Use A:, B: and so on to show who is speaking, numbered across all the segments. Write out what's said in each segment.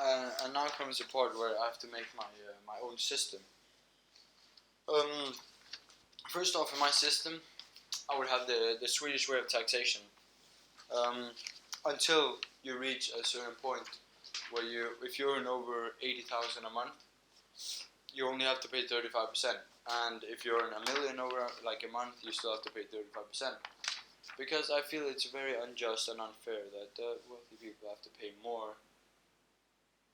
A: And now comes the part where I have to make my own system. First off, in my system, I would have the Swedish way of taxation. Um, until you reach a certain point where if you earn over 80,000 a month, you only have to pay 35%. And if you earn a million over like a month, you still have to pay 35%. Because I feel it's very unjust and unfair that the wealthy people have to pay more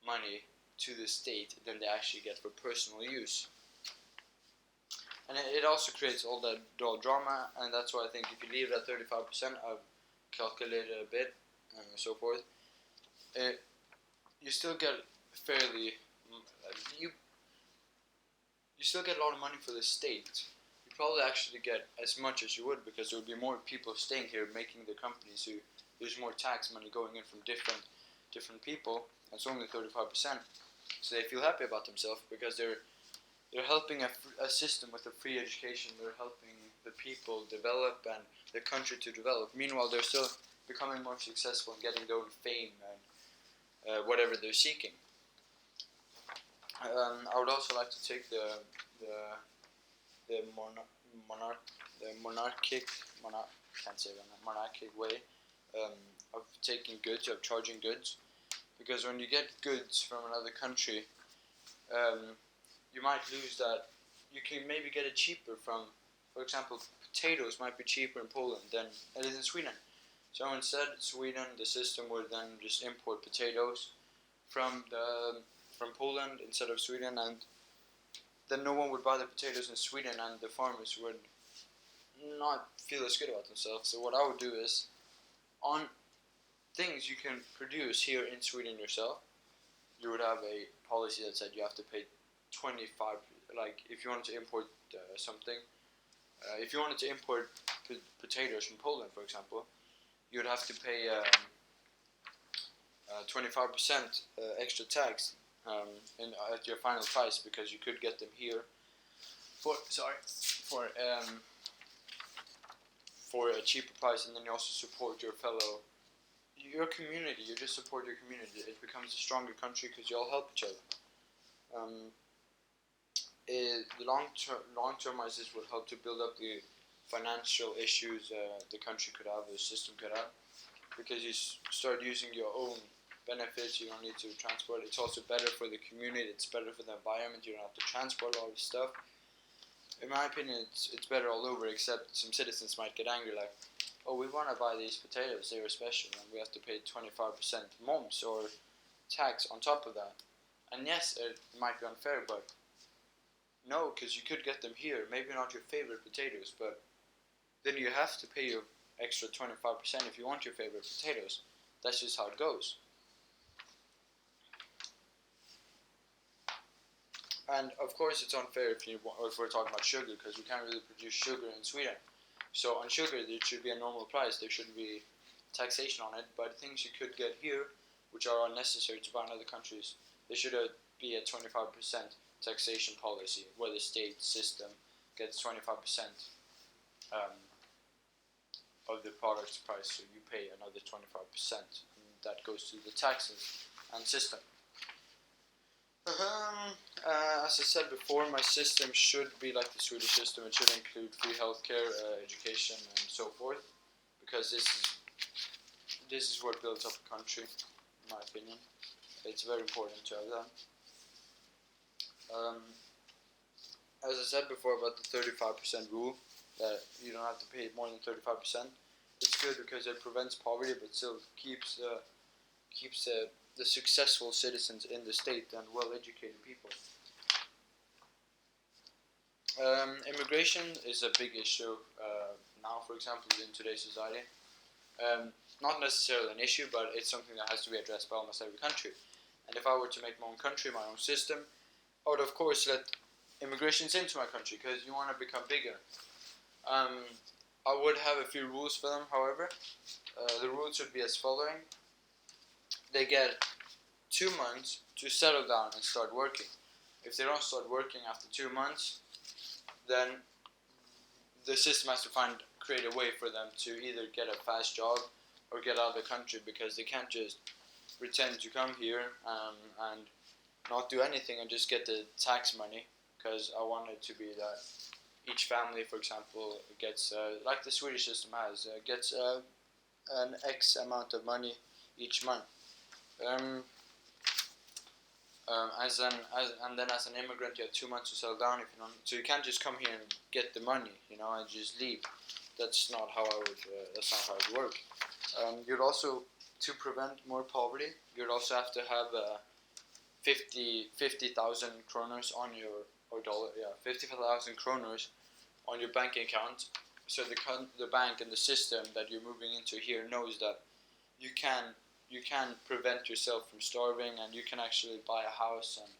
A: money to the state than they actually get for personal use. And it also creates all that drama, and that's why I think if you leave it at 35%, I've calculated a bit and so forth, you still get fairly, you still get a lot of money for the state. You probably actually get as much as you would because there would be more people staying here making the companies who there's more tax money going in from different people. It's only 35%, so they feel happy about themselves because they're helping a system with a free education. They're helping the people develop and the country to develop. Meanwhile, they're still becoming more successful and getting their own fame and whatever they're seeking. I would also like to take the monarchic way of taking goods, of charging goods, because when you get goods from another country, you might lose that. You can maybe get it cheaper from, for example, potatoes might be cheaper in Poland than it is in Sweden. So instead, Sweden, the system would then just import potatoes from Poland instead of Sweden, and then no one would buy the potatoes in Sweden, and the farmers would not feel as good about themselves. So what I would do is, on things you can produce here in Sweden yourself, you would have a policy that said you have to pay 25. Like if you wanted to import something, if you wanted to import potatoes from Poland, for example, you would have to pay 25% extra tax at your final price because you could get them here for a cheaper price, and then you also support your community. You just support your community. It becomes a stronger country because you all help each other. The long-termizers would help to build up the financial issues the country could have, the system could have, because you start using your own benefits. You don't need to transport. It's also better for the community. It's better for the environment. You don't have to transport all this stuff. In my opinion, it's better all over, except some citizens might get angry, like, oh, we want to buy these potatoes, they were special, and we have to pay 25% mums or tax on top of that. And yes, it might be unfair, but no, because you could get them here, maybe not your favorite potatoes, but then you have to pay your extra 25% if you want your favorite potatoes. That's just how it goes. And of course it's unfair if we're talking about sugar, because we can't really produce sugar in Sweden. So on sugar there should be a normal price, there shouldn't be taxation on it, but things you could get here, which are unnecessary to buy in other countries, there should be a 25% taxation policy, where the state system gets 25% of the product's price, so you pay another 25%, and that goes to the taxes and system. As I said before, my system should be like the Swedish system. It should include free healthcare, education, and so forth, because this is what builds up a country, in my opinion. It's very important to have that. As I said before about the 35% rule, that you don't have to pay more than 35%, it's good because it prevents poverty, but still keeps the successful citizens in the state and well-educated people. Immigration is a big issue now, for example, in today's society. Not necessarily an issue, but it's something that has to be addressed by almost every country. And if I were to make my own country, my own system, I would of course let immigrations into my country, because you want to become bigger. I would have a few rules for them, however. The rules would be as following. They get 2 months to settle down and start working. If they don't start working after 2 months, then the system has to create a way for them to either get a fast job or get out of the country, because they can't just pretend to come here and not do anything and just get the tax money, because I want it to be that each family, for example, gets like the Swedish system has gets an X amount of money each month. And then as an immigrant, you have 2 months to settle down. If you don't, so you can't just come here and get the money, and just leave. That's not how I would. That's not how it would work. You'd also, to prevent more poverty, you'd also have to have 50,000 kroners on your, or dollar, 50,000 kroners on your bank account. So the bank and the system that you're moving into here knows that you can prevent yourself from starving, and you can actually buy a house, and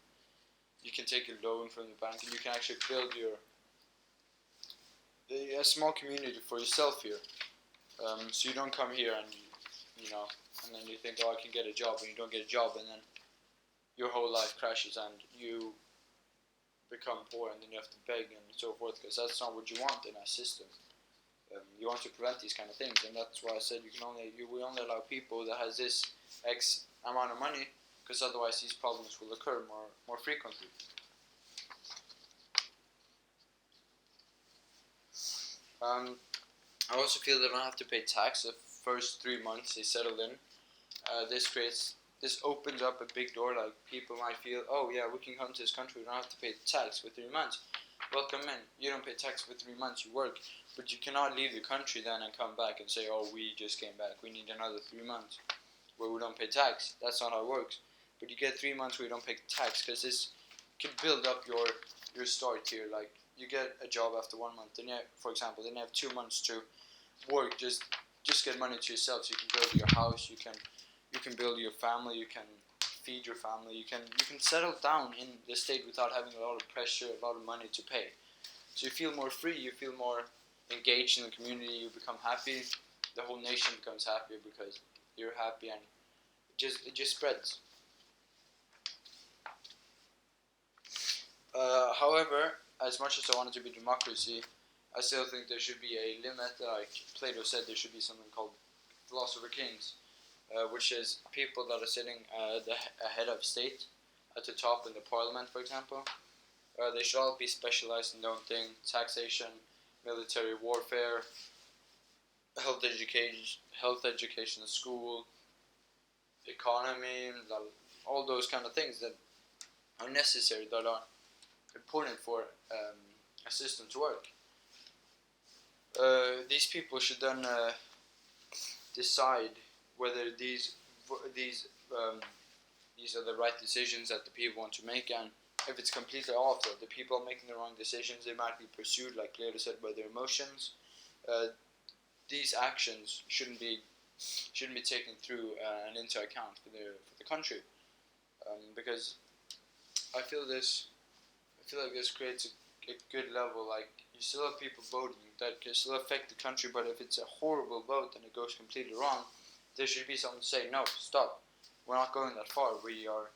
A: you can take a loan from the bank, and you can actually build a small community for yourself here. So you don't come here and and then you think, oh, I can get a job, and you don't get a job, and then your whole life crashes and you become poor, and then you have to beg and so forth, because that's not what you want in a system. You want to prevent these kind of things, and that's why I said we only allow people that has this X amount of money, because otherwise these problems will occur more frequently. I also feel they don't have to pay tax the first 3 months they settle in. This opens up a big door. Like, people might feel, oh yeah, we can come to this country, we don't have to pay tax for 3 months. Welcome in. You don't pay tax for 3 months, you work. But you cannot leave the country then and come back and say, oh, we just came back, we need another 3 months where we don't pay tax. That's not how it works. But you get 3 months where you don't pay tax, because this can build up your start here. Like, you get a job after 1 month, then for example, then you have 2 months to work, just get money to yourself, so you can build your house, you can build your family, you can feed your family, you can settle down in the state without having a lot of pressure, a lot of money to pay. So you feel more free, you feel more engaged in the community, you become happy, the whole nation becomes happier because you're happy, and it just spreads. However, as much as I want it to be democracy, I still think there should be a limit. Like Plato said, there should be something called philosopher kings, which is people that are sitting the head of state, at the top in the parliament, for example. They should all be specialized in their own thing: taxation, military warfare, health education, school, economy, all those kind of things that are necessary, that are important for a system to work. These people should then decide whether these are the right decisions that the people want to make, and if it's completely off, that the people are making the wrong decisions, they might be pursued, like Plato said, by their emotions. These actions shouldn't be taken through and into account for the country, because I feel like this creates a good level. Like, you still have people voting that can still affect the country, but if it's a horrible vote and it goes completely wrong, there should be someone to say, no, stop, we're not going that far, we are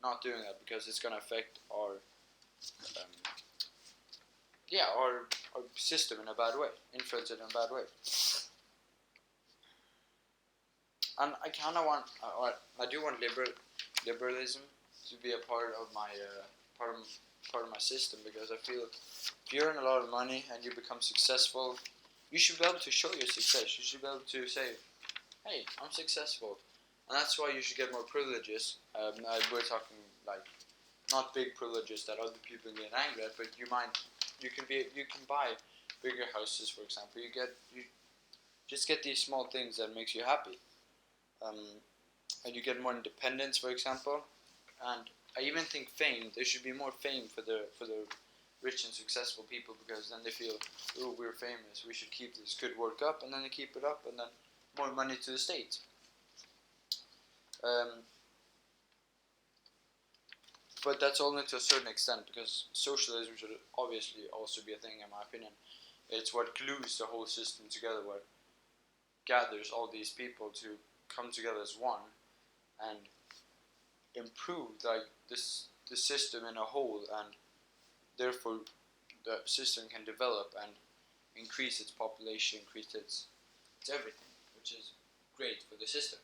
A: not doing that, because it's going to affect our system in a bad way, influence it in a bad way. And I kind of want, I do want liberalism to be a part of my system, because I feel if you earn a lot of money and you become successful, you should be able to show your success. You should be able to say, hey, I'm successful. And that's why you should get more privileges. We're talking, like, not big privileges that other people get angry at, but you can buy bigger houses, for example. You just get these small things that makes you happy. And you get more independence, for example. And I even think fame. There should be more fame for the rich and successful people, because then they feel, oh, we're famous, we should keep this good work up, and then they keep it up, and then more money to the state. But that's only to a certain extent, because socialism should obviously also be a thing, in my opinion. It's what glues the whole system together, what gathers all these people to come together as one and improve, like, the system in a whole, and therefore the system can develop and increase its population, increase its everything, which is great for the system.